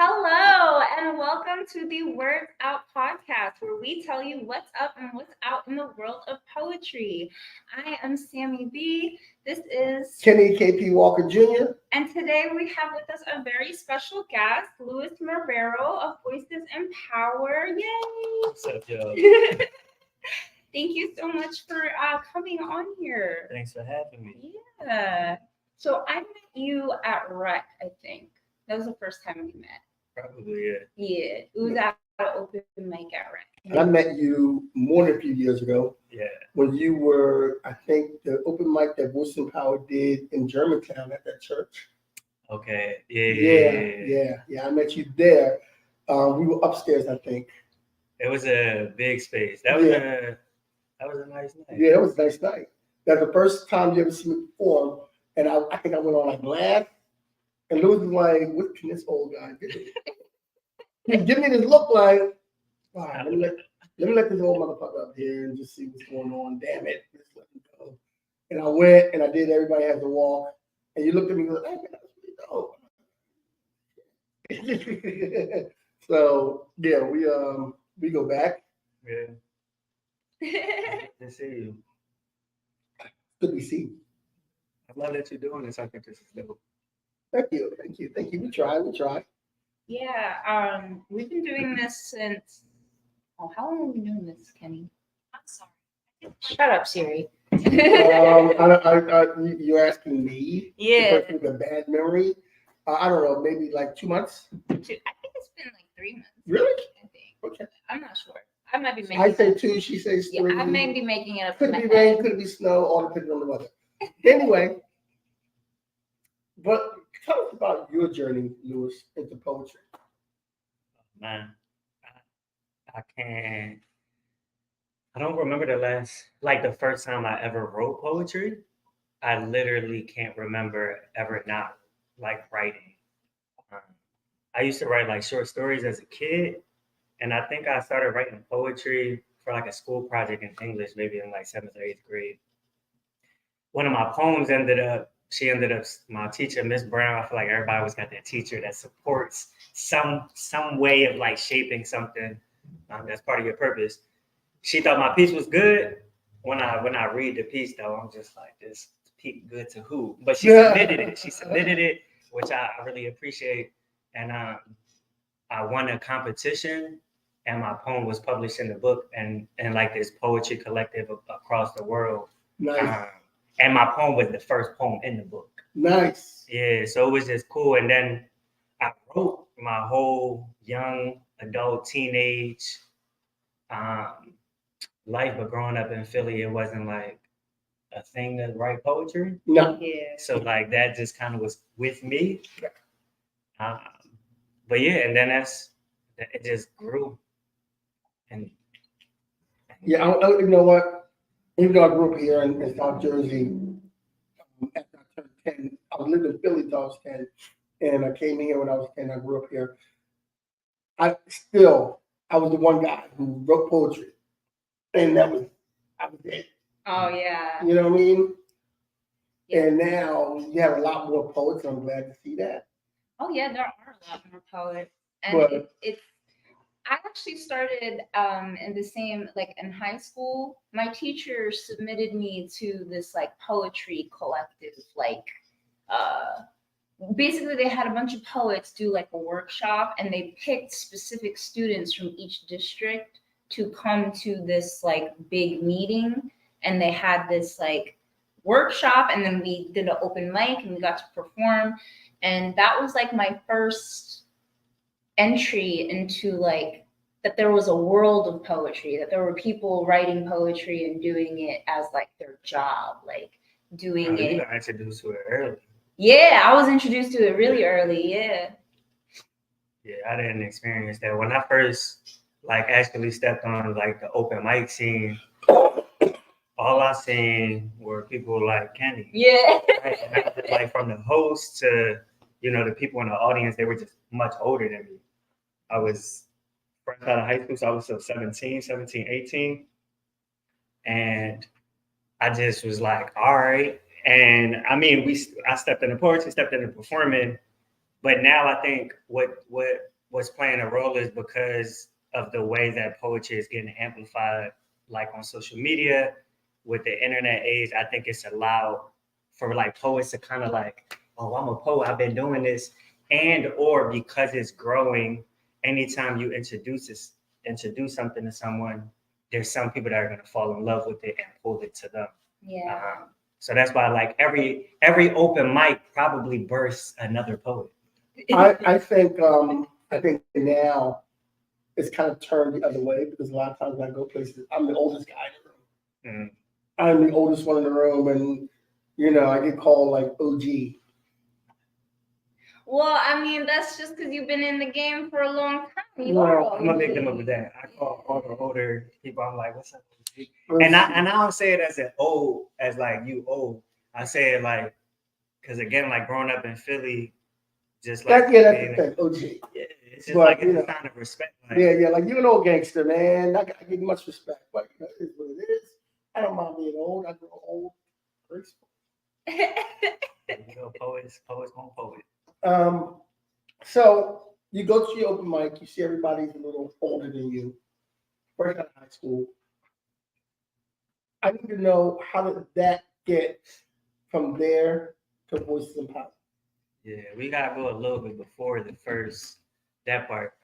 Hello, and welcome to the Wordsout Podcast, where we tell you what's up and what's out in the world of poetry. I am Sammy B. This is Kenny KP Walker Jr. And today we have with us a very special guest, Louis Marrero of Voices Empower. Yay! What's up, y'all? Thank you so much for coming on here. Thanks for having me. Yeah. So I met you at Rec, I think. That was the first time we met. Probably, yeah. Yeah, it was at an open mic at Rec. And I met you more than a few years ago Yeah. when you were, I think, the open mic that Voices Empower did in Germantown at that church. Okay. Yeah. I met you there. We were upstairs, I think. It was a big space. That was a nice night. Yeah, it was a nice night. That's the first time you ever seen me perform, and I think I went on like laugh. And Louis was like, "What can this old guy do?" He give me this look like, all right, let me let this old motherfucker up here and just see what's going on. Damn it, just let him go. And I went and I did Everybody Has to Walk. And you looked at me and go, "Hey, man, that's pretty dope." So yeah, we go back. Yeah. Good to see you. Good to be seen. I love that you're doing this. I think this is dope. Thank you. We try. Yeah, we've been doing this since. Oh, how long have we been doing this, Kenny? I'm sorry. Shut up, Siri. You're asking me. Yeah. The person with a bad memory. I don't know, maybe like 2 months. I think it's been like 3 months. Really? I think. Okay. I'm not sure. I might be making. I say 2. She says 3. Yeah, I may be making it up. Could be rain, could be snow, all depending on the weather. Anyway, but tell us about your journey, Louis, into poetry. Man, I don't remember the first time I ever wrote poetry. I literally can't remember ever not like writing. I used to write like short stories as a kid. And I think I started writing poetry for like a school project in English, maybe in like 7th or 8th grade. One of my poems my teacher, Miss Brown, I feel like everybody always got that teacher that supports some way of like shaping something that's part of your purpose. She thought my piece was good. When I read the piece though, I'm just like, this piece good to who? But she submitted it, which I really appreciate. And I won a competition. And my poem was published in the book and like this poetry collective across the world. Nice. And my poem was the first poem in the book. Nice. Yeah, so it was just cool. And then I wrote my whole young adult teenage life, but growing up in Philly, it wasn't like a thing to write poetry. No. Yeah. So like that just kind of was with me. But yeah, and then it just grew. And yeah, you know what? Even though I grew up here in South Jersey, after I turned 10, I was living in Philly till I was 10, and I came here when I was 10. I grew up here. I was the one guy who wrote poetry, and I was it. Oh yeah. You know what I mean? Yeah. And now you have a lot more poets. I'm glad to see that. Oh yeah, there are a lot more poets, and it's. I actually started in the same, like in high school, my teacher submitted me to this like poetry collective, like basically they had a bunch of poets do like a workshop and they picked specific students from each district to come to this like big meeting. And they had this like workshop and then we did an open mic and we got to perform. And that was like my first entry into like that there was a world of poetry, that there were people writing poetry and doing it as like their job, like doing it. You got introduced to it early. Yeah, I was introduced to it really early. Yeah. Yeah, I didn't experience that. When I first like actually stepped on like the open mic scene, all I seen were people like Kenny. Yeah. Right? And I was, like from the host to the people in the audience, they were just much older than me. I was fresh out of high school, so I was still 17, 18. And I just was like, all right. And I mean, I stepped into poetry, stepped into performing. But now I think what was playing a role is because of the way that poetry is getting amplified, like on social media, with the internet age. I think it's allowed for like poets to kind of like, oh, I'm a poet, I've been doing this, and or because it's growing, anytime you introduce something to someone, there's some people that are gonna fall in love with it and pull it to them. Yeah. So that's why like every open mic probably bursts another poet. I think now it's kind of turned the other way because a lot of times when I go places, I'm the oldest guy in the room. Mm. I'm the oldest one in the room, and I get called like OG. Well, I mean, that's just because you've been in the game for a long time. You Well, are I'm gonna make OG. them up with that. I call all the older people. I'm like, "What's up?" OG?" And I don't say it as an old, as like you old. I say it like, because again, like growing up in Philly, just like that's the being, thing, OG. yeah, it's just But, like it's a sign of respect. Like, Yeah, like you're an old gangster, man. I get much respect, but it is what it is. I don't mind being old. I grow old, graceful. poets won't poet. So you go to your open mic, you see everybody's a little older than you, fresh out of high school. I need to know, how did that get from there to Voices in Power? Yeah, we gotta go a little bit before that part.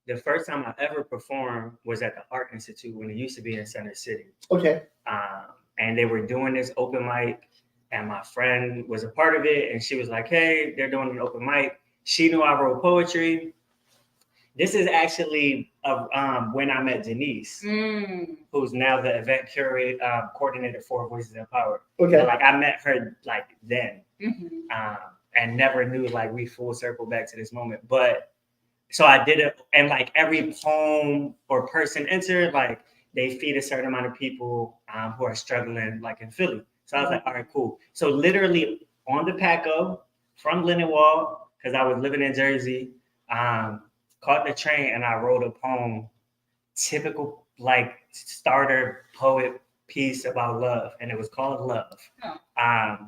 The first time I ever performed was at the Art Institute when it used to be in Center City. Okay. And they were doing this open mic, and my friend was a part of it, and she was like, "Hey, they're doing an open mic." She knew I wrote poetry. This is actually when I met Janice, who's now the event coordinator for Voices in Power. Okay. So, like I met her like then, Mm-hmm. and never knew like we full circle back to this moment. But so I did it, and like every poem or person entered, like they feed a certain amount of people who are struggling, like in Philly. So I was like, all right, cool. So literally on the Paco from Lindenwald, because I was living in Jersey, caught the train and I wrote a poem, typical like starter poet piece about love, and it was called Love. Oh.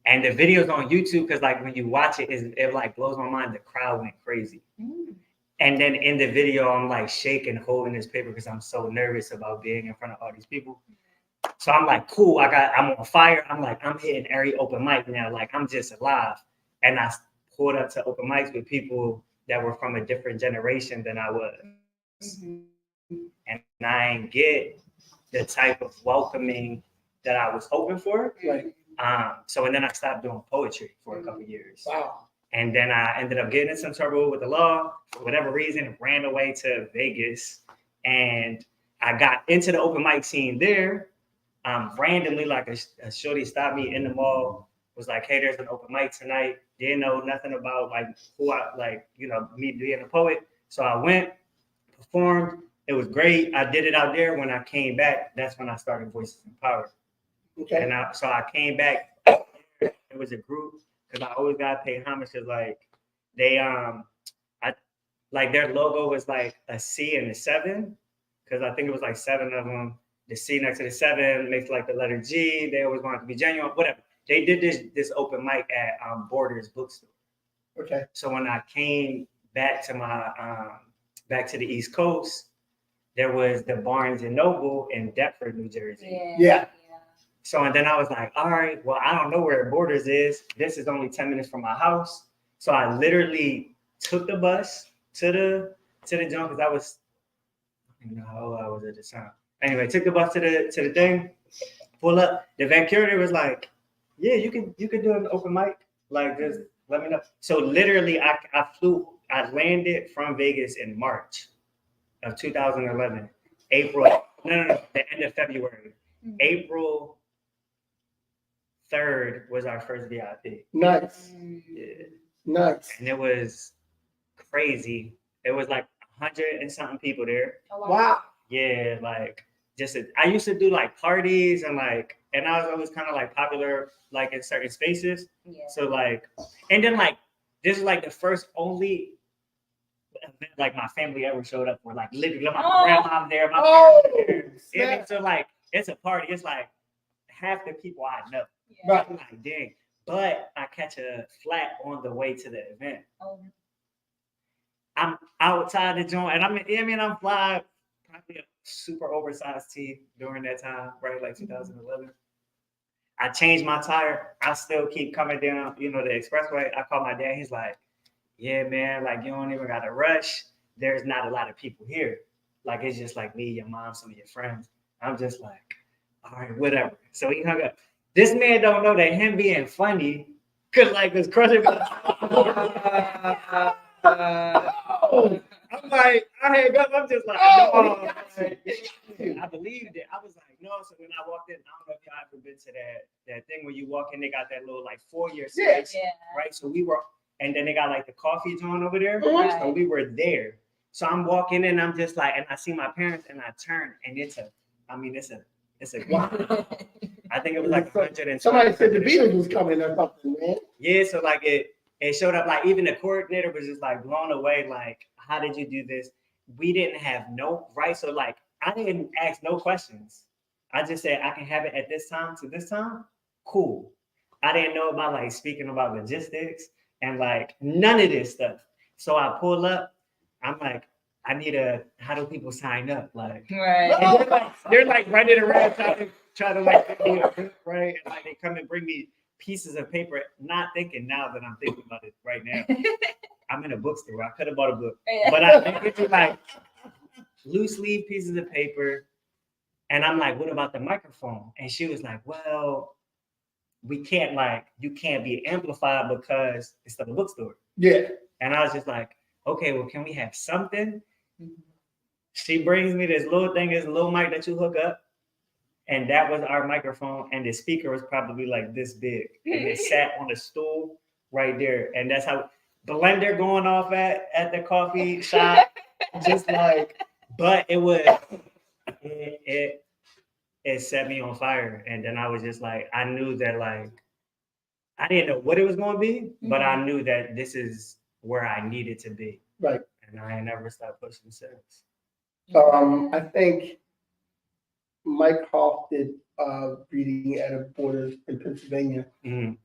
And the video's on YouTube because like when you watch it, it like blows my mind. The crowd went crazy. And then in the video, I'm like shaking, holding this paper because I'm so nervous about being in front of all these people. So I'm like, cool, I'm on fire. I'm like, I'm hitting every open mic now. Like I'm just alive. And I pulled up to open mics with people that were from a different generation than I was. And I didn't get the type of welcoming that I was hoping for. Right. And then I stopped doing poetry for a couple of years. Wow. And then I ended up getting in some trouble with the law for whatever reason, ran away to Vegas. And I got into the open mic scene there. Randomly, like a shorty stopped me in the mall, was like, hey, there's an open mic tonight. Didn't know nothing about like who I like, me being a poet. So I went, performed. It was great. I did it out there. When I came back, that's when I started Voices in Power. Okay. And so I came back. It was a group because I always gotta pay homage because like they like their logo was like a C and a 7 because I think it was like 7 of them. The C next to the 7 makes like the letter G. They always wanted to be genuine, whatever. They did this open mic at Borders Bookstore. Okay. So when I came back to back to the East Coast, there was the Barnes and Noble in Deptford, New Jersey. Yeah. So and then I was like, all right, well, I don't know where Borders is. This is only 10 minutes from my house. So I literally took the bus to the jump because I don't know how old I was at the time. Anyway, took the bus to the thing, pull up. The event curator was like, yeah, you could do an open mic. Like, just let me know. So literally I landed from Vegas in March of 2011. No, the end of February. April 3rd was our first VIP. Nice. Yeah. Nice. And it was crazy. It was like 100 and something people there. Oh, wow. Yeah, like I used to do like parties and I was always kind of like popular like in certain spaces. Yeah. So like, and then like this is like the first only event like my family ever showed up for. Like literally my grandma there, my parents there. And so like it's a party. It's like half the people I know. Yeah. Right. I'm like, dang. But I catch a flat on the way to the event. I'm outside the joint, and I'm fly, probably a super oversized tee during that time, right? Like 2011. I changed my tire. I still keep coming down, the expressway. I call my dad. He's like, yeah, man, like you don't even got to rush. There's not a lot of people here. Like it's just like me, your mom, some of your friends. I'm just like, all right, whatever. So he hung up. This man don't know that him being funny could like was crushing my. I'm like, I hang up. I'm just like, no. I believed it. I was like, no. So when I walked in, I don't know if y'all ever been to that thing where you walk in, they got that little like foyer space, right? So we were, and then they got like the coffee joint over there. Right. So we were there. So I'm walking in, I'm just like, and I see my parents, and I turn, and it's a wow. I think it was like 100. Somebody said the Beatles was coming or something, man. Yeah, so like it showed up, like even the coordinator was just like blown away, like, how did you do this? We didn't have right? So like I didn't ask no questions. I just said I can have it at this time to this time. Cool. I didn't know about like speaking about logistics and like none of this stuff. So I pull up, I'm like, how do people sign up? Like, Right. they're like running around trying to like, right? And like they come and bring me pieces of paper, not thinking now that I'm thinking about it right now. I'm in a bookstore. I could have bought a book, but I think it's like loose leaf pieces of paper. And I'm like, what about the microphone? And she was like, well, you can't be amplified because it's the bookstore. Yeah. And I was just like, okay, well, can we have something? She brings me this little thing, this little mic that you hook up. And that was our microphone. And the speaker was probably like this big. And it sat on a stool right there. And that's how blender going off at the coffee shop. Just like, but it set me on fire. And then I was just like, I knew that like, I didn't know what it was going to be, but I knew that this is where I needed to be. Right. And I ain't never stopped pushing since. I think Mike Hoff did reading at a border in Pennsylvania, and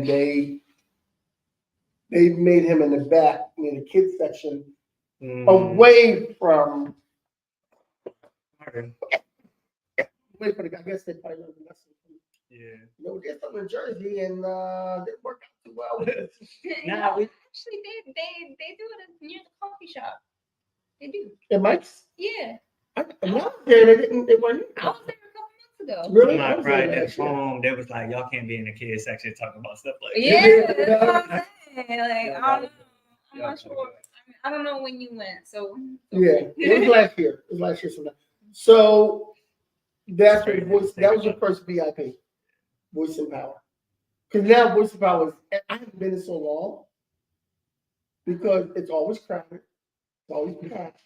they made him in the back near the kids section, away from. Wait for the. I guess they probably learned the lesson. Yeah. There's something in Jersey, and they work out too well with it. Actually, they do it near the coffee shop. They do. And Mike's. Yeah. They weren't. I was there a couple months ago. Really? My pride at home, they was like, y'all can't be in the kids section talking about stuff like that. That's what I'm saying. Like, I don't know. I'm not sure. I don't know when you went. So yeah, it was last year. Sometime. So that's what that was your first VIP, Voice and Power. Because now Voice and Power I haven't been in so long because it's always crowded. It's always packed.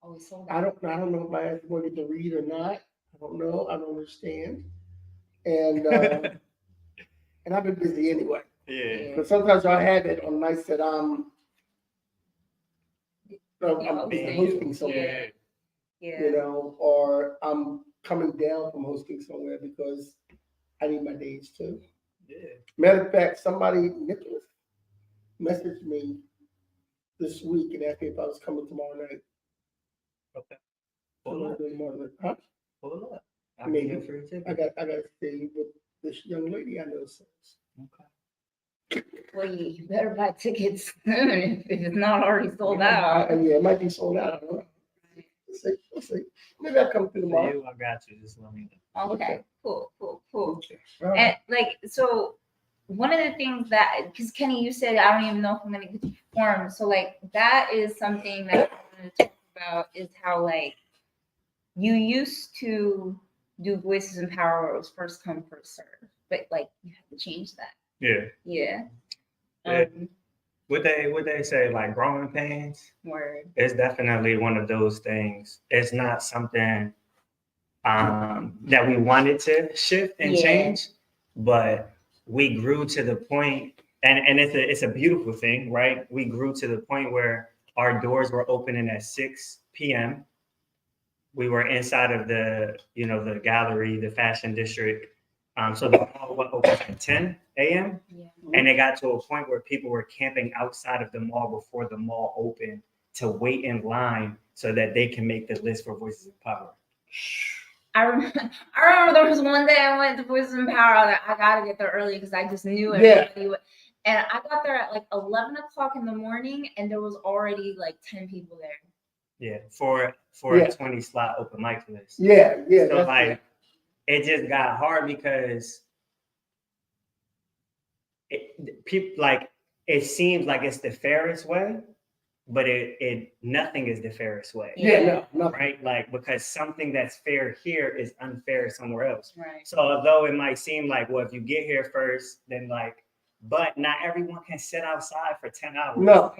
I don't know if my ass is going to get to read or not. I don't know. I don't understand. And and I've been busy anyway. Yeah. But sometimes I have it on nights that I'm hosting somewhere. Yeah. Or I'm coming down from hosting somewhere because I need my days too. Yeah. Matter of fact, Nicholas, messaged me this week and asked me if I was coming tomorrow night. Okay. Pull up. Huh? Pull up. Maybe. I got to stay with this young lady I know. Okay. Well, you better buy tickets soon if it's not already sold out. Yeah, it might be sold out. I don't know. We'll see. Maybe I'll come through tomorrow. I got you. Just let me know. Okay. Cool. Okay. And so one of the things because Kenny, you said I don't even know if I'm gonna get to perform. So like that is something that I want to talk about is how like you used to do Voices in Power where it was first come first serve, but like you have to change that. Yeah. What they say, like growing pains? Word. It's definitely one of those things. It's not something that we wanted to shift and change, but we grew to the point, and it's a beautiful thing, right? We grew to the point where our doors were opening at 6 p.m. We were inside of the gallery, the fashion district. So the mall opens at 10 a.m. Yeah. And it got to a point where people were camping outside of the mall before the mall opened to wait in line so that they can make the list for Voices of Power. I remember there was one day I went to Voices of Power. I was like, I gotta get there early because I just knew everybody would. And I got there at like 11 o'clock in the morning, and there was already like 10 people there. Yeah, for a 20 slot open mic list. Yeah. So like, it just got hard because people like it seems like it's the fairest way, but it nothing is the fairest way. No, right? Like, because something that's fair here is unfair somewhere else. Right. So although it might seem like, well, if you get here first, then like, but not everyone can sit outside for 10 hours. No.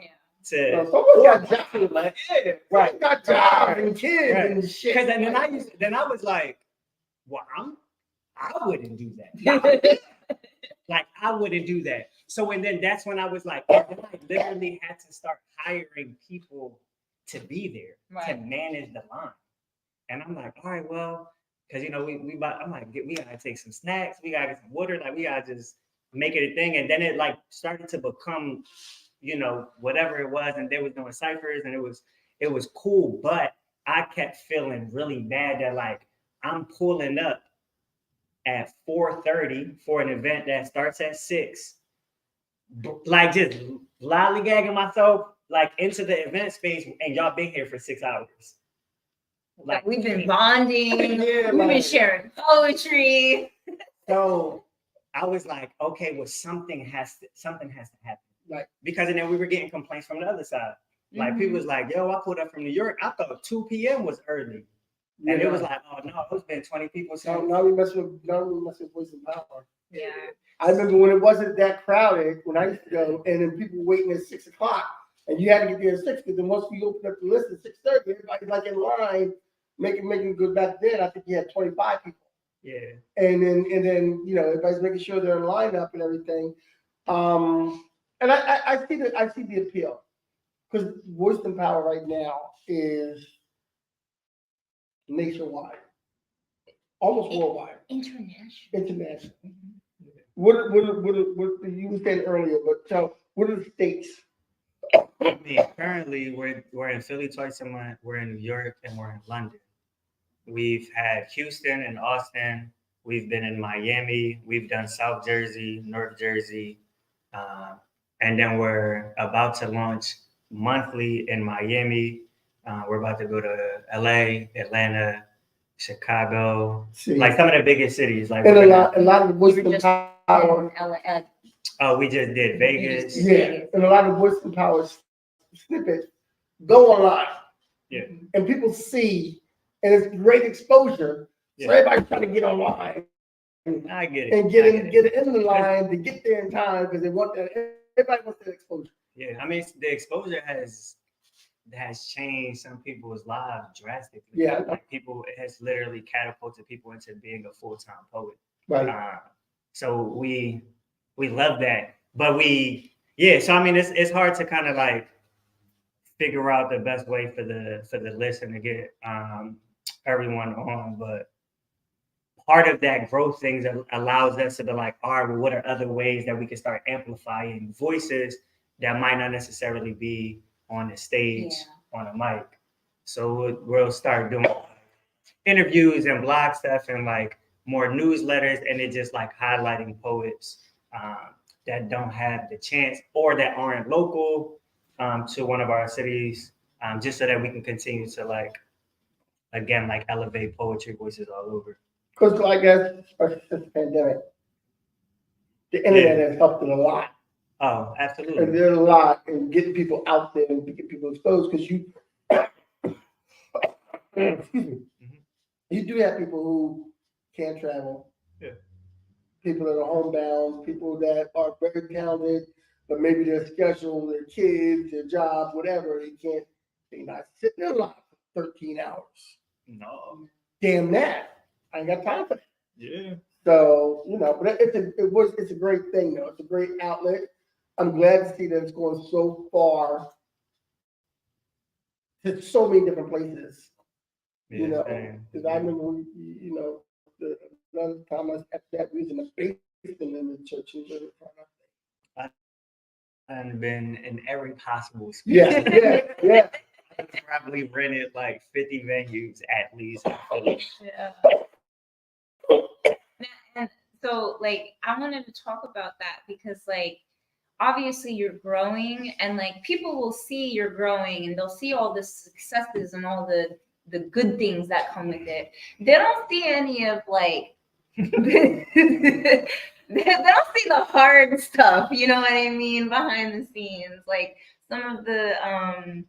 Someone got jobs, like, right? Got jobs and kids and shit. Because then I was like, well, I wouldn't do that. Like, I wouldn't do that. So, and then that's when I was like, I literally had to start hiring people to be there to manage the line. And I'm like, all right, well, because I'm like, we gotta take some snacks, we gotta get some water, like we gotta just make it a thing. And then it like started to become, whatever it was, and they was doing ciphers, and it was cool, but I kept feeling really bad that like I'm pulling up at 4:30 for an event that starts at 6, like just lollygagging myself like into the event space, and y'all been here for 6 hours. Like we've been bonding, we've been sharing poetry. So I was like, okay, well, something has to happen. Like, because and then we were getting complaints from the other side. Like people was like, yo, I pulled up from New York. I thought 2 p.m. was early. And it was like, oh no, it's been 20 people. Now we mess with Voices of Power. Yeah. I remember when it wasn't that crowded, when I used to go, and then people waiting at 6 o'clock, and you had to get there at 6, because then once we opened up the list at 6:30, everybody's like in line, making good. Back then, I think you had 25 people. Yeah. And then everybody's making sure they're in line up and everything. And I see the appeal, because Voice and Power right now is nationwide, almost worldwide, international. What you were saying earlier, but so what are the states? I mean, currently we're in Philly twice a month, we're in New York, and we're in London. We've had Houston and Austin. We've been in Miami. We've done South Jersey, North Jersey. And then we're about to launch monthly in Miami. We're about to go to LA, Atlanta, Chicago, like some of the biggest cities. Like, and a lot of the Voice and Power. Oh, we just did Vegas. Yeah, and a lot of Voice and Power snippets go online. Yeah. And people see, and it's great exposure. So everybody's trying to get online. I get it. And get in the line to get there in time, because they want that. Everybody wants that exposure. Yeah, I mean, the exposure has changed some people's lives drastically. Yeah, like it has literally catapulted people into being a full-time poet. Right. So we love that, but so I mean, it's hard to kind of like figure out the best way for the listen to get everyone on, but part of that growth thing that allows us to be like, all right, well, what are other ways that we can start amplifying voices that might not necessarily be on the stage on a mic? So we'll start doing interviews and blog stuff and like more newsletters, and it just like highlighting poets that don't have the chance or that aren't local to one of our cities, just so that we can continue to like, again, like elevate poetry voices all over. Because I guess, especially since the pandemic, the internet has helped it a lot. Oh, absolutely. And there's a lot in getting people out there and getting people exposed, because you, excuse me, you do have people who can't travel. Yeah. People that are homebound, people that are very talented, but maybe their schedule, their kids, their job, whatever, they're not sitting in line for 13 hours. No. Damn that. I ain't got time for that. Yeah. So, but it's a great thing, though. It's a great outlet. I'm glad to see that it's going so far to so many different places. Because I remember, another time I was at that, we was in the in the churches. I've been in every possible space. Yeah. I've probably rented like 50 venues at least. Yeah. And so, like, I wanted to talk about that because, like, obviously you're growing, and like people will see you're growing, and they'll see all the successes and all the good things that come with it. They don't see any of like they don't see the hard stuff. You know what I mean? Behind the scenes, like some of the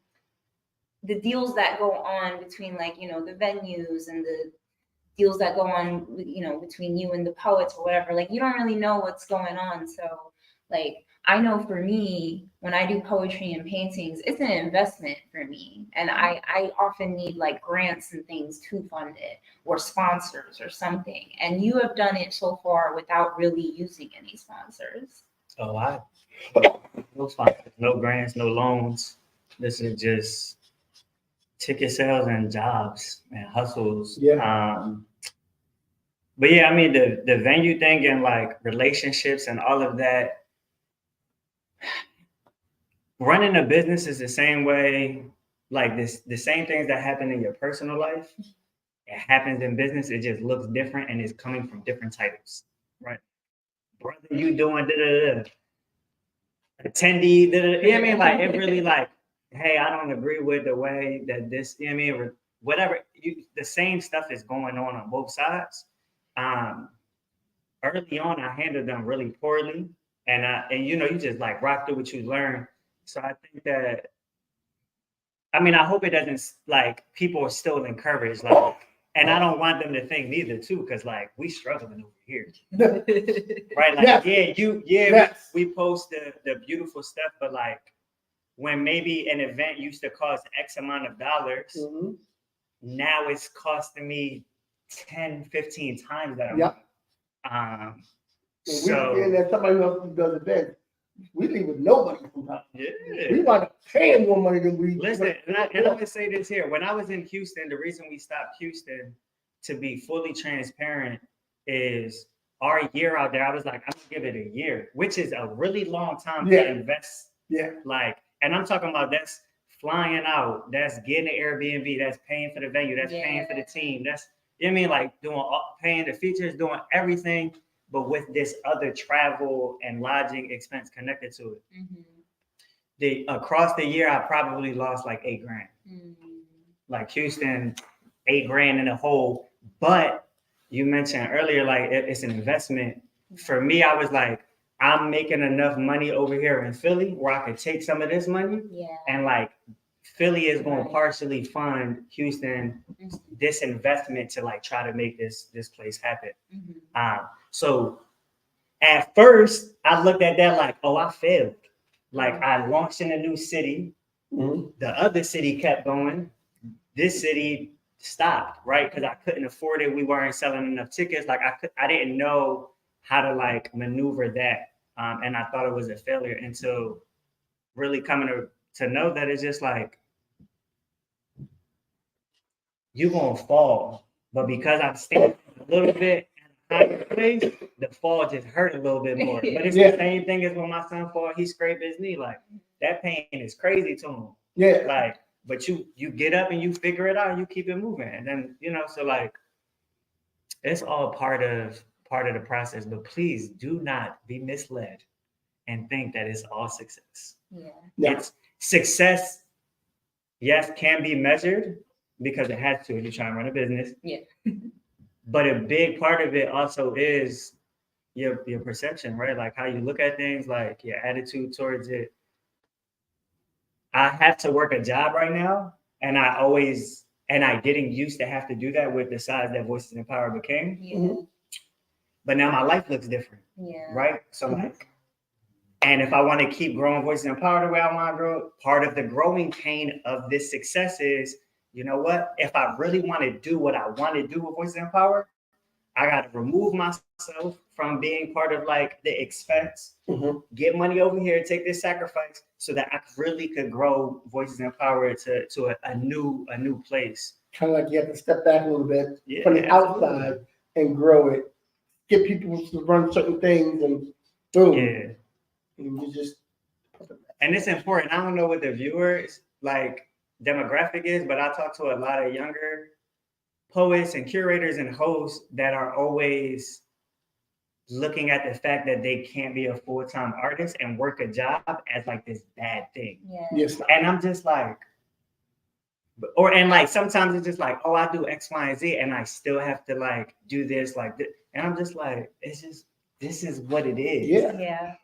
deals that go on between, like, you know, the venues and the deals that go on, you know, between you and the poets or whatever. Like, you don't really know what's going on. So, like, I know for me, when I do poetry and paintings, it's an investment for me. And I often need like grants and things to fund it, or sponsors or something. And you have done it so far without really using any sponsors. Oh, no sponsors, no grants, no loans. This is just ticket sales and jobs and hustles. Yeah. But yeah, I mean, the venue thing and like relationships and all of that. Running a business is the same way, like the same things that happen in your personal life, it happens in business. It just looks different and it's coming from different titles, right? Brother, you doing attendee, you know what I mean? Like, it really like, hey, I don't agree with the way that this, you know what I mean? Or whatever, the same stuff is going on both sides. Early on, I handled them really poorly, and you know, you just like rock through what you learn. So I think that, I mean, I hope it doesn't, like, people are still encouraged, like, and I don't want them to think neither too, because like we struggling over here, right? Like, yes. we post the beautiful stuff, but like when maybe an event used to cost X amount of dollars, now it's costing me 10, 15 times that amount. So we that somebody else does events, we leave with nobody sometimes. Yeah. We wind up paying more money than we listen. And I'm gonna say this here. When I was in Houston, the reason we stopped Houston, to be fully transparent, is our year out there. I was like, I'm gonna give it a year, which is a really long time to invest. Yeah. Like, and I'm talking about that's flying out, that's getting an Airbnb, that's paying for the venue, that's paying for the team, that's, you know what I mean, like doing paying the features, doing everything, but with this other travel and lodging expense connected to it. Across the year, I probably lost like $8,000. Like Houston, $8,000 in a hole. But you mentioned earlier, like it's an investment. For me, I was like, I'm making enough money over here in Philly where I could take some of this money, and like Philly is going to partially fund Houston this investment to like try to make this place happen. So at first I looked at that like, oh, I failed. Like, I launched in a new city. The other city kept going. This city stopped, right? Because I couldn't afford it. We weren't selling enough tickets. Like, I didn't know how to like maneuver that. And I thought it was a failure until really coming to know that it's just like, you're going to fall. But because I'm standing a little bit in a higher place, the fall just hurt a little bit more. But it's the same thing as when my son fall, he scraped his knee. Like, that pain is crazy to him. Yeah. Like, but you get up and you figure it out and you keep it moving. And then, you know, so like, it's all part of the process. But please do not be misled and think that it's all success. It's success, yes, can be measured, because it has to if you're trying to run a business. But a big part of it also is your perception, right? Like how you look at things, like your attitude towards it. I have to work a job right now, and I getting used to have to do that with the size that Voices in Power became. But now my life looks different, right? So like, and if I want to keep growing Voices in Power the way I want to grow, part of the growing pain of this success is, you know what? If I really want to do what I want to do with Voices in Power, I got to remove myself from being part of like the expense, get money over here, take this sacrifice so that I really could grow Voices in Power to a new place. Kind of like you have to step back a little bit from the outside and grow it get people to run certain things, and boom, Yeah. and you just. And it's important. I don't know what the viewers like demographic is, but I talk to a lot of younger poets and curators and hosts that are always looking at the fact that they can't be a full-time artist and work a job as like this bad thing. Yeah. Yes. And I'm just like, and like sometimes it's just like, oh, I do X, Y, and Z, and I still have to like do this, like this. And I'm just like, it's just, this is what it is. Yeah. Yeah.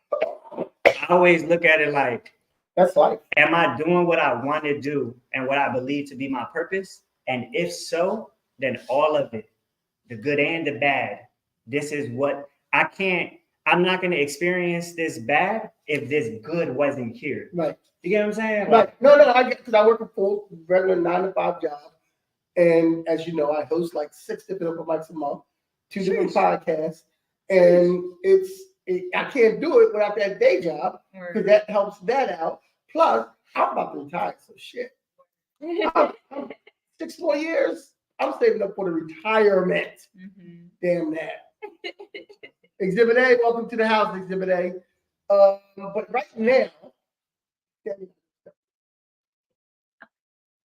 I always look at it like, That's life. am I doing what I want to do and what I believe to be my purpose? And if so, then all of it, the good and the bad, this is what I'm not going to experience this bad if this good wasn't here. Right. You get what I'm saying? Right. No, I get, because I work a full, regular 9-to-5 job. And as you know, I host like 6 different open mics a month, 2 different podcasts. And I can't do it without that day job, because that helps that out. Plus, I'm about to retire, so shit. 6 more years, I'm saving up for the retirement. Mm-hmm. Damn that. Exhibit A, welcome to the house, Exhibit A. But right now,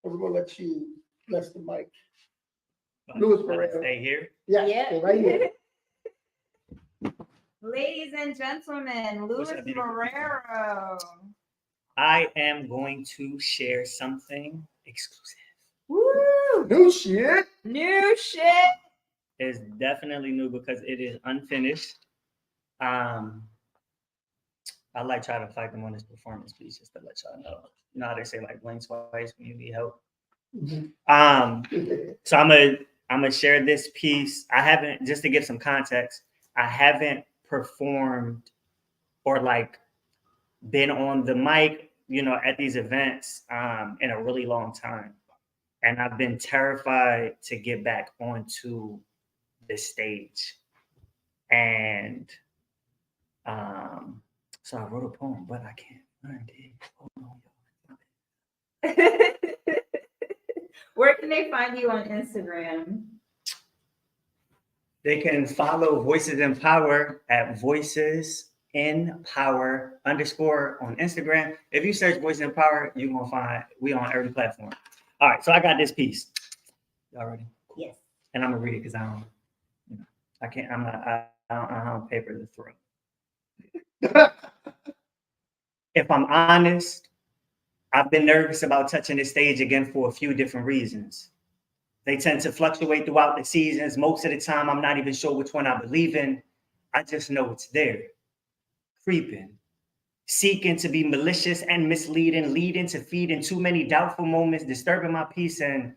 we're going to let you bless the mic. Louis Marrero. Stay here. Yes, Yeah. stay right here. Ladies and gentlemen, Louis up, beautiful? Marrero. I am going to share something exclusive. Woo! New shit. New shit. It's definitely new because it is unfinished. I like try to fight them on this performance piece just to let y'all know. You know how they say like blink twice when you need help. So I'm gonna share this piece. I haven't, just to give some context, I haven't performed or like been on the mic, you know, at these events in a really long time. And I've been terrified to get back onto the stage. And so I wrote a poem, but I can't find it. Hold on. Where can they find you on Instagram? They can follow Voices in Power at Voices in Power _ on Instagram. If you search Voices in Power, you're gonna find we on every platform. All right, so I got this piece. Y'all ready? Yes. And I'm gonna read it because I don't, you know, I can't. I don't have paper to throw. If I'm honest, I've been nervous about touching this stage again for a few different reasons. They tend to fluctuate throughout the seasons. Most of the time, I'm not even sure which one I believe in. I just know it's there, creeping, seeking to be malicious and misleading, leading to feeding too many doubtful moments, disturbing my peace. And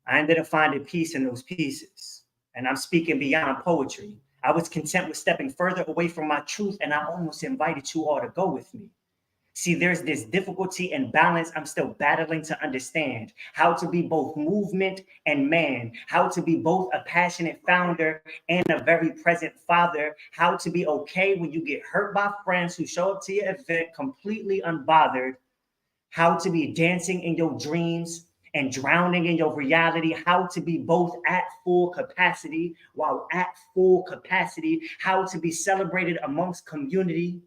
I ended up finding peace in those pieces. And I'm speaking beyond poetry. I was content with stepping further away from my truth, and I almost invited you all to go with me. See, there's this difficulty and balance I'm still battling to understand. How to be both movement and man. How to be both a passionate founder and a very present father. How to be okay when you get hurt by friends who show up to your event completely unbothered. How to be dancing in your dreams and drowning in your reality. How to be both at full capacity while at full capacity. How to be celebrated amongst community,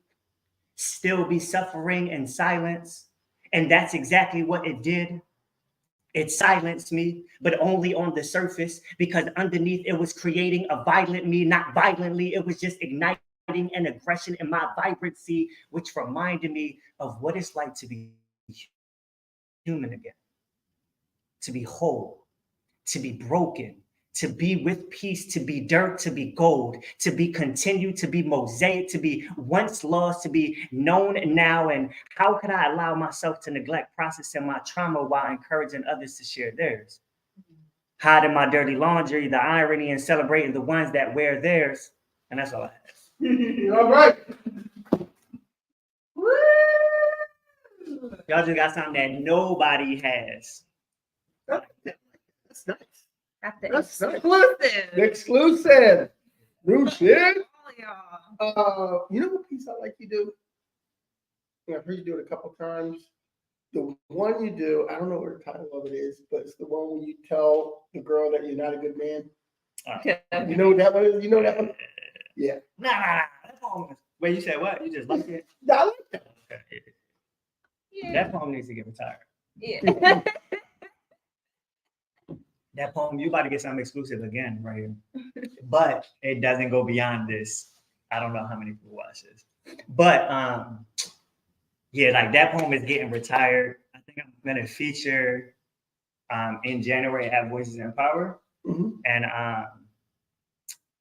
still be suffering in silence. And that's exactly what it did. It silenced me, but only on the surface, because underneath it was creating a violent me, not violently. It was just igniting an aggression in my vibrancy, which reminded me of what it's like to be human again, to be whole, to be broken, to be with peace, to be dirt, to be gold, to be continued, to be mosaic, to be once lost, to be known now. And how could I allow myself to neglect processing my trauma while encouraging others to share theirs? Hiding my dirty laundry, the irony, and celebrating the ones that wear theirs. And that's all I have. All right. Woo! Y'all just got something that nobody has. That's nice. That's the That's exclusive. Exclusive. New shit. All y'all. You know what piece I like you do? Yeah, I've heard you do it a couple times. The one you do, I don't know what the title of it is, but it's the one where you tell the girl that you're not a good man. You know what that one is? You know that one? Yeah. Nah. That poem. Wait, you said what? You just like it? Yeah, I like that. Okay. Yeah. That poem needs to get retired. Yeah. That poem, you about to get something exclusive again right here. But it doesn't go beyond this. I don't know how many people watch this. But yeah, like that poem is getting retired. I think I'm gonna feature in January at Voices in Power. Mhm.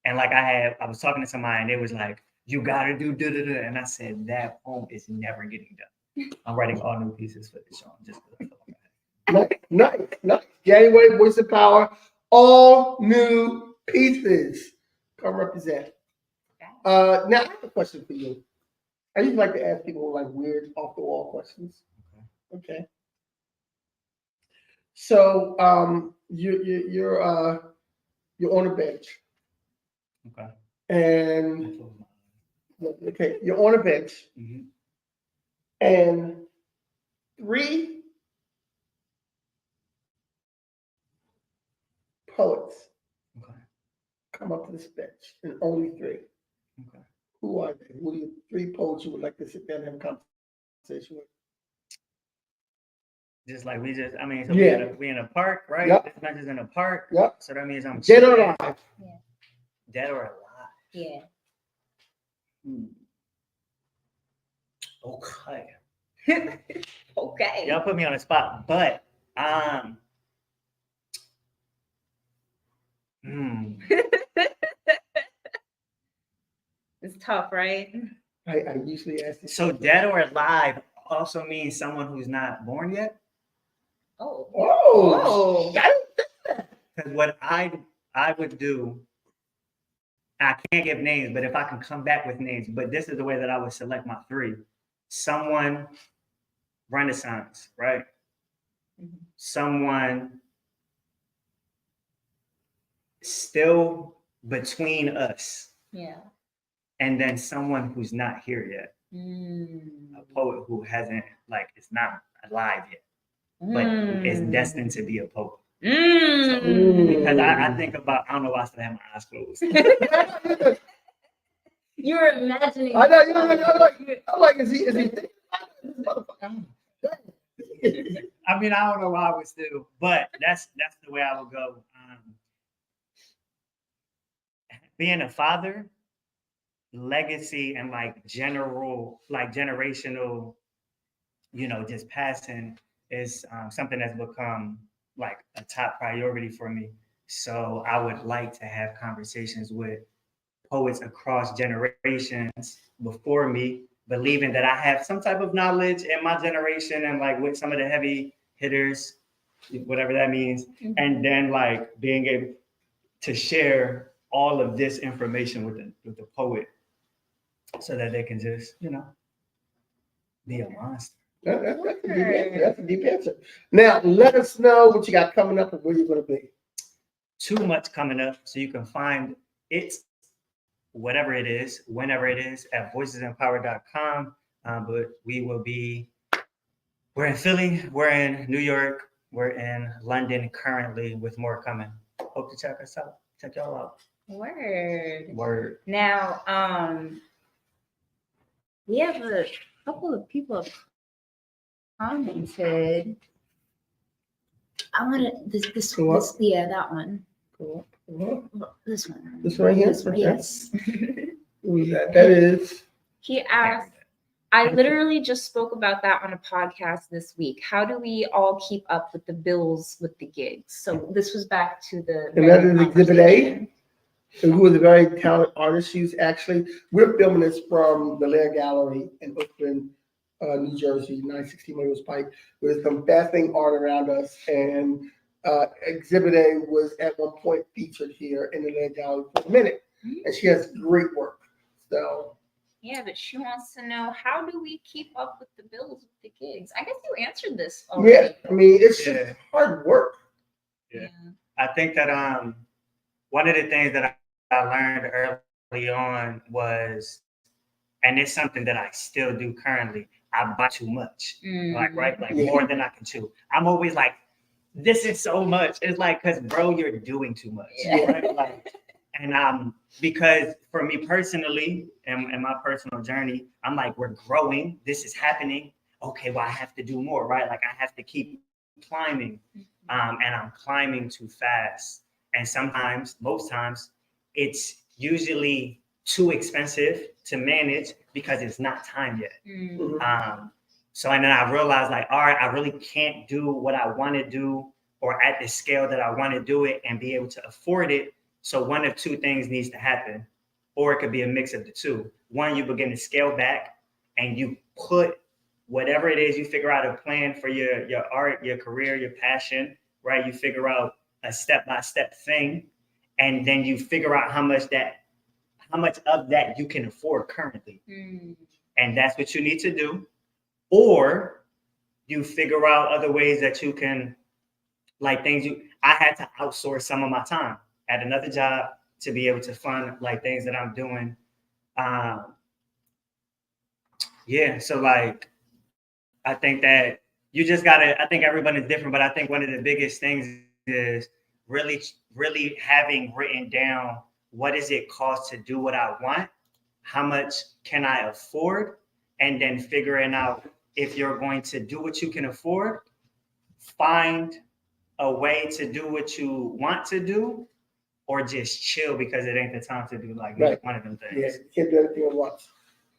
And like I was talking to somebody and it was like, you gotta do da-da-da. And I said, that poem is never getting done. I'm writing all new pieces for this show. Just Nice. January, Voice of Power, all new pieces. Come represent. Now I have a question for you. I usually like to ask people like weird, off the wall questions. Okay. So you're on a bench. Okay. And okay, you're on a bench, Mm-hmm. and 3 poets Okay. come up to this bench, and only 3. Okay. Who are they? Who are the 3 poets you would like to sit down and have a conversation with? Just like I mean, so Yeah. we in a park, right? Yep. This bench is in a park. Yep. So that means I'm Dead or chilling. alive? Dead or alive. Yeah. Okay. Okay. Y'all put me on the spot, but It's tough, right? I usually ask this. So dead or alive also means someone who's not born yet. Oh. Because what I would do, I can't give names, but if I can come back with names, but this is the way that I would select my 3. Someone Renaissance, right? Mhm. Someone still between us, Yeah. and then someone who's not here yet. A poet who hasn't, like, is not alive yet, but is destined to be a poet. Because I think about, I don't know why I still have my eyes closed. You're imagining. I know, I'm like, is he thinking about it? I mean, I don't know why I would still, but that's the way I would go. Being a father, legacy, and like generational, just passing is something that's become like a top priority for me. So I would like to have conversations with poets across generations before me, believing that I have some type of knowledge in my generation and like with some of the heavy hitters, whatever that means, and then like being able to share all of this information with the poet so that they can just, be a monster. That's a deep answer. Now, let us know what you got coming up and where you're going to be. Too much coming up, so you can find it, whatever it is, whenever it is, at voicesinpower.com. But we're in Philly, we're in New York, we're in London currently with more coming. Hope to check us out. Check y'all out. Word. Now, we have a couple of people have commented. I want this yeah, that one. Cool. This one. This right here? This one, Okay. yes. Who's that? That is. He asked, I literally just spoke about that on a podcast this week. How do we all keep up with the bills with the gigs? So this was back to the. And that is Exhibit A, who is a very talented artist. We're filming this from the Lair Gallery in Oakland, New Jersey, 916 Williams Pike, with some fascinating art around us. And Exhibit A was at one point featured here in the Lair Gallery for a minute. And she has great work. So. Yeah, but she wants to know, how do we keep up with the bills with the gigs? I guess you answered this already. Yeah, I mean, it's just hard work. Yeah. I think that one of the things that I learned early on was, and it's something that I still do currently, I buy too much. Like more than I can chew. I'm always like, this is so much. It's like, because bro, you're doing too much. Yeah. Right? Like, and because for me personally and my personal journey, I'm like, we're growing. This is happening. Okay, well, I have to do more, right? Like I have to keep climbing. And I'm climbing too fast. And sometimes, most times, it's usually too expensive to manage because it's not time yet. So and then I realized like, all right, I really can't do what I want to do or at the scale that I want to do it and be able to afford it. So one of two things needs to happen, or it could be a mix of the two. One, you begin to scale back and you put whatever it is, you figure out a plan for your art, your career, your passion, right? You figure out a step-by-step thing, and then you figure out how much of that you can afford currently. And that's what you need to do. Or you figure out other ways that you can, like I had to outsource some of my time at another job to be able to fund like things that I'm doing. So like, I think that you just gotta, I think everyone is different, but I think one of the biggest things is really, really having written down, what does it cost to do what I want? How much can I afford? And then figuring out, if you're going to do what you can afford, find a way to do what you want to do, or just chill because it ain't the time to do like one of them things. Yeah, you can't do everything at once.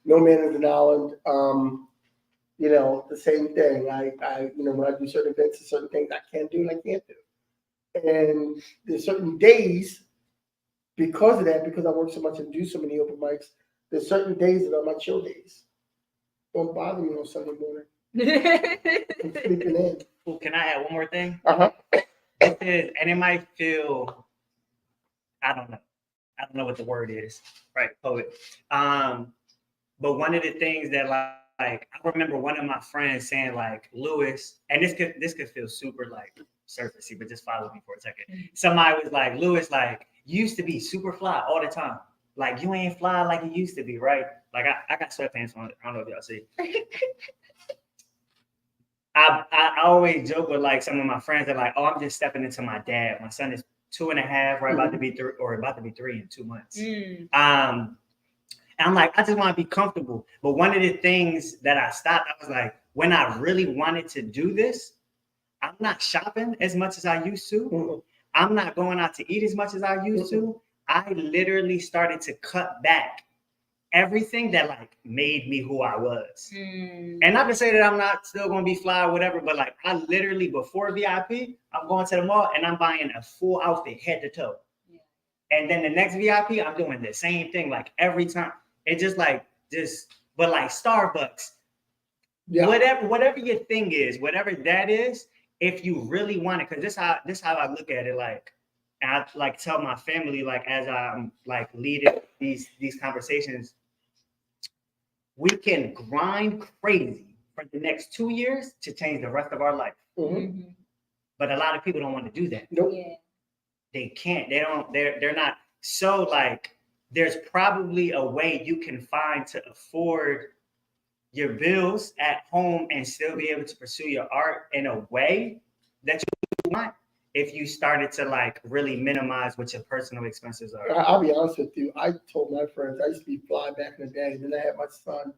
No man is an island. The same thing. I when I do certain events, there's certain things I can do and I can't do. And there's certain days because of that, because I work so much and do so many open mics, there's certain days that are my chill days. Don't bother me on Sunday morning. I'm sleeping in. Well, can I add one more thing? Uh-huh. And it might feel, I don't know what the word is, right, poet. But one of the things that like I remember one of my friends saying like, Lewis, and this could feel super like surfacey, but just follow me for a second. Somebody was like, Lewis, like you used to be super fly all the time. Like you ain't fly like you used to be, right? Like I got sweatpants on. I don't know if y'all see. I always joke with like some of my friends that like, oh, I'm just stepping into my dad. My son is 2.5, right? About to be 3 in 2 months. And I'm like, I just want to be comfortable. But one of the things that I stopped, I was like, when I really wanted to do this, I'm not shopping as much as I used to. I'm not going out to eat as much as I used to. I literally started to cut back everything that like made me who I was. And not to say that I'm not still going to be fly or whatever, but like I literally before VIP, I'm going to the mall and I'm buying a full outfit head to toe. And then the next VIP, I'm doing the same thing like every time. It's just like but like Starbucks, whatever your thing is, whatever that is, if you really want it, because this how I look at it, like, and I like tell my family, like as I'm like leading these conversations, we can grind crazy for the next 2 years to change the rest of our life. But a lot of people don't want to do that. They can't. They're not. So like, there's probably a way you can find to afford your bills at home and still be able to pursue your art in a way that you want if you started to like really minimize what your personal expenses are. I'll be honest with you. I told my friends I used to be fly back in the day. Then I had my son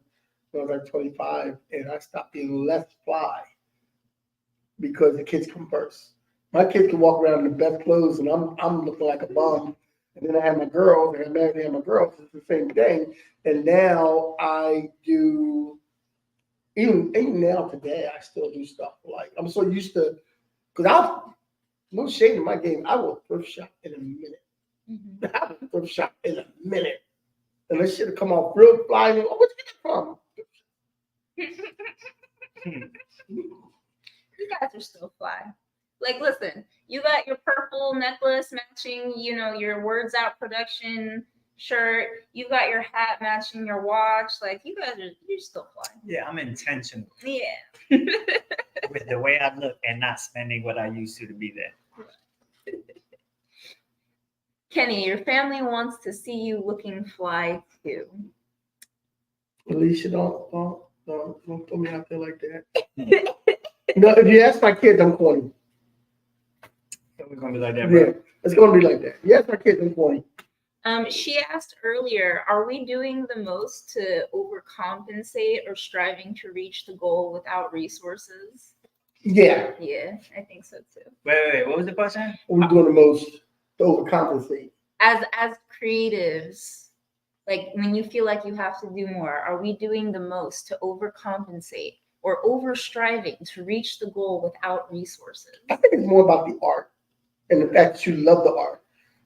when I was like 25, and I stopped being less fly because the kids come first. My kids can walk around in the best clothes, and I'm looking like a bum. And then I had my girls, and I married and had my girls. It's the same thing. And now I do, even now today, I still do stuff. Like I'm so used to, because no shade in my game, I will thrift shop in a minute. I will thrift shop in a minute. And this shit will come off real fly. And, oh, where'd you get that from? You guys are still fly. Like, listen, you got your purple necklace matching, your Wordsout production shirt. You got your hat matching your watch. Like, you're still fly. Yeah, I'm intentional. Yeah. With the way I look and not spending what I used to be there. Kenny, your family wants to see you looking fly too. Alicia, don't put me out there like that. If you ask my kids, I'm corny. It's gonna be like that, bro. Yeah, it's gonna be like that. Yes, our kids in 20. She asked earlier, are we doing the most to overcompensate or striving to reach the goal without resources? Yeah, Yeah, I think so too. Wait. What was the question? we're doing the most to overcompensate. As creatives, like when you feel like you have to do more, are we doing the most to overcompensate or over striving to reach the goal without resources? I think it's more about the art and the fact that you love the art.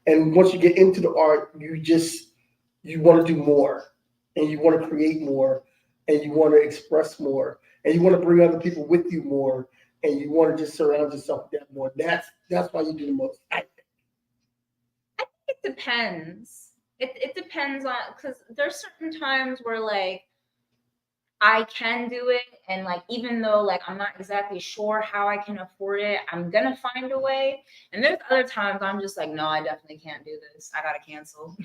And once you get into the art, you want to do more, and you want to create more, and you want to express more, and you want to bring other people with you more, and you want to just surround yourself with that more. That's why you do the most. I think. It depends. It depends on, because there's certain times where like I can do it, and like even though like I'm not exactly sure how I can afford it, I'm gonna find a way. And there's other times I'm just like, no, I definitely can't do this. I gotta cancel.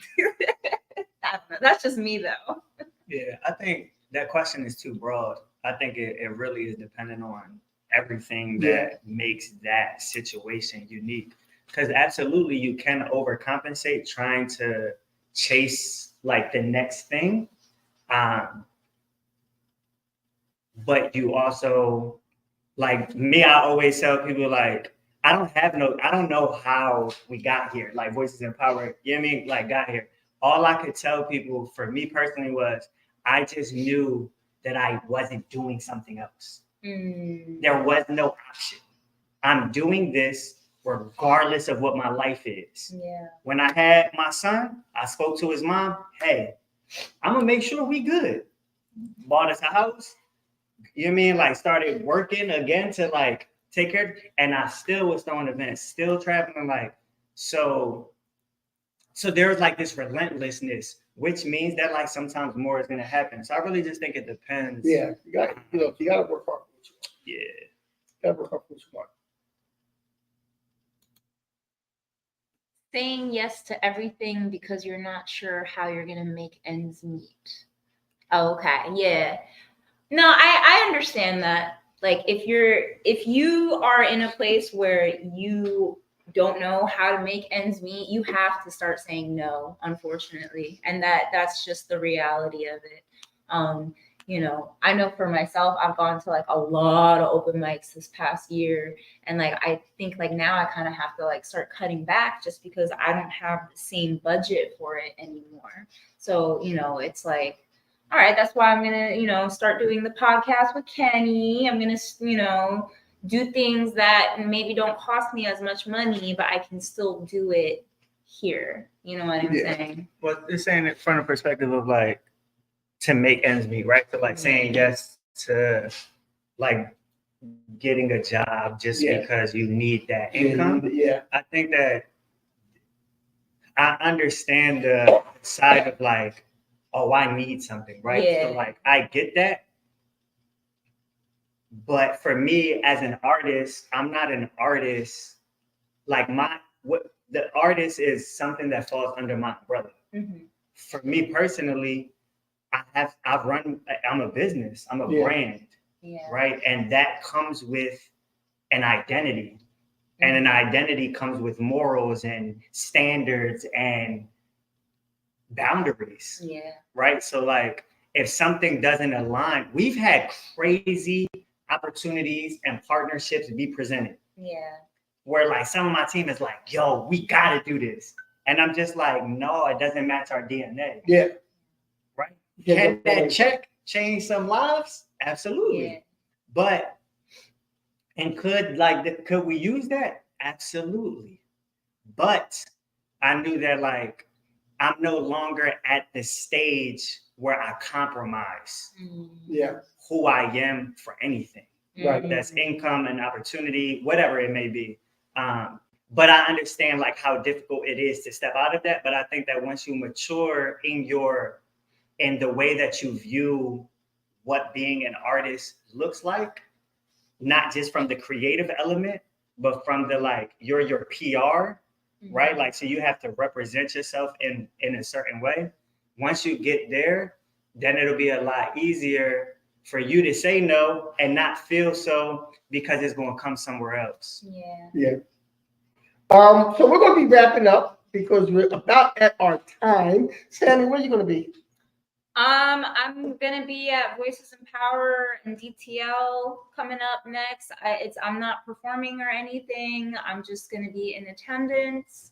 I don't know. That's just me though. Yeah, I think that question is too broad. I think it really is dependent on everything that makes that situation unique. Because absolutely you can overcompensate trying to chase like the next thing. But you also, like me, I always tell people like, I don't know how we got here, like Voices in Power, you know what I mean? Like got here. All I could tell people for me personally was I just knew that I wasn't doing something else. There was no option. I'm doing this regardless of what my life is. Yeah. When I had my son, I spoke to his mom, hey, I'm gonna make sure we good. Bought us a house, you know what I mean? Like started working again to like take care of, and I still was throwing events, still traveling. Like, so there's like this relentlessness, which means that like sometimes more is gonna happen. So I really just think it depends. Yeah, you got to work hard for what you want. Yeah. You got to work hard for what you want. Saying yes to everything because you're not sure how you're gonna make ends meet. Oh, okay, yeah. No, I understand that. Like if you are in a place where you don't know how to make ends meet, you have to start saying no, unfortunately. And that's just the reality of it. You know, I know for myself, I've gone to like a lot of open mics this past year. And like I think like now I kind of have to like start cutting back just because I don't have the same budget for it anymore. So, you know, it's like, all right, that's why I'm gonna, you know, start doing the podcast with Kenny. I'm gonna, you know, do things that maybe don't cost me as much money, but I can still do it here. You know what I'm saying? Well, it's saying it from the perspective of like to make ends meet, right? So like saying yes to like getting a job just because you need that income. Yeah. I think that I understand the side of like, oh, I need something, right? Yeah. So like I get that. But for me as an artist, I'm not an artist. Like the artist is something that falls under my umbrella. Mm-hmm. For me personally, I'm a business, I'm a brand, right? And that comes with an identity. And an identity comes with morals and standards and boundaries. Yeah. Right. So like if something doesn't align, we've had crazy opportunities and partnerships be presented. Yeah. Where like some of my team is like, yo, we gotta do this. And I'm just like, no, it doesn't match our DNA. Yeah. Right. Can that check change some lives? Absolutely. Yeah. But and could we use that? Absolutely. But I knew that like I'm no longer at the stage where I compromise who I am for anything. Right. That's income and opportunity, whatever it may be. But I understand like how difficult it is to step out of that. But I think that once you mature in the way that you view what being an artist looks like, not just from the creative element, but from the like you're your PR, right? Like so you have to represent yourself in a certain way. Once you get there, then it'll be a lot easier for you to say no and not feel so because it's going to come somewhere else. Yeah. Yeah. So we're going to be wrapping up because we're about at our time. Sammy, where are you going to be? I'm gonna be at Voices in Power and DTL coming up next. I'm not performing or anything. I'm just gonna be in attendance.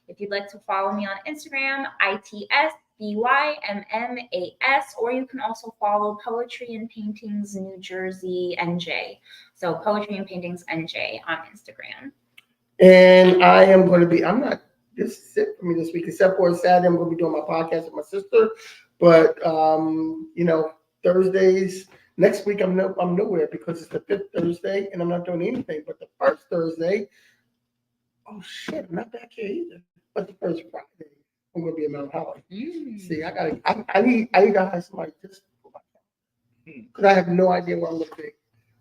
If you'd like to follow me on Instagram, ITSBYMMAS, or you can also follow Poetry and Paintings New Jersey NJ. So Poetry and Paintings NJ on Instagram. And I am going to be, I'm not, this is it for me this week, except for Saturday, I'm going to be doing my podcast with my sister. But, Thursdays, next week, I'm nowhere because it's the 5th Thursday and I'm not doing anything. But the first Thursday, oh shit, I'm not back here either. But the first Friday, I'm going to be in Mount Holly. See, I need to hire somebody just because I have no idea where I'm going to be.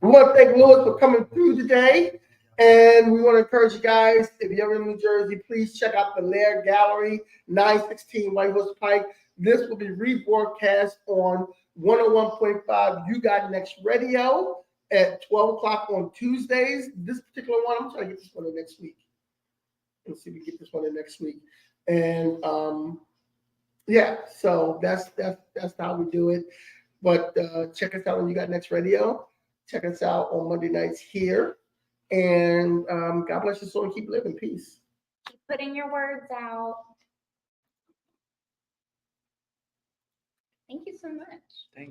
We want to thank Louis for coming through today. And we want to encourage you guys, if you're in New Jersey, please check out the Laird Gallery, 916 White Horse Pike. This will be rebroadcast on 101.5 You Got Next Radio at 12 o'clock on Tuesdays. This particular one, I'm trying to get this one in next week. Let's see if we get this one in next week. And so that's how we do it. But check us out on You Got Next Radio. Check us out on Monday nights here. And God bless your soul and keep living. Peace. Keep putting your words out. Thank you so much.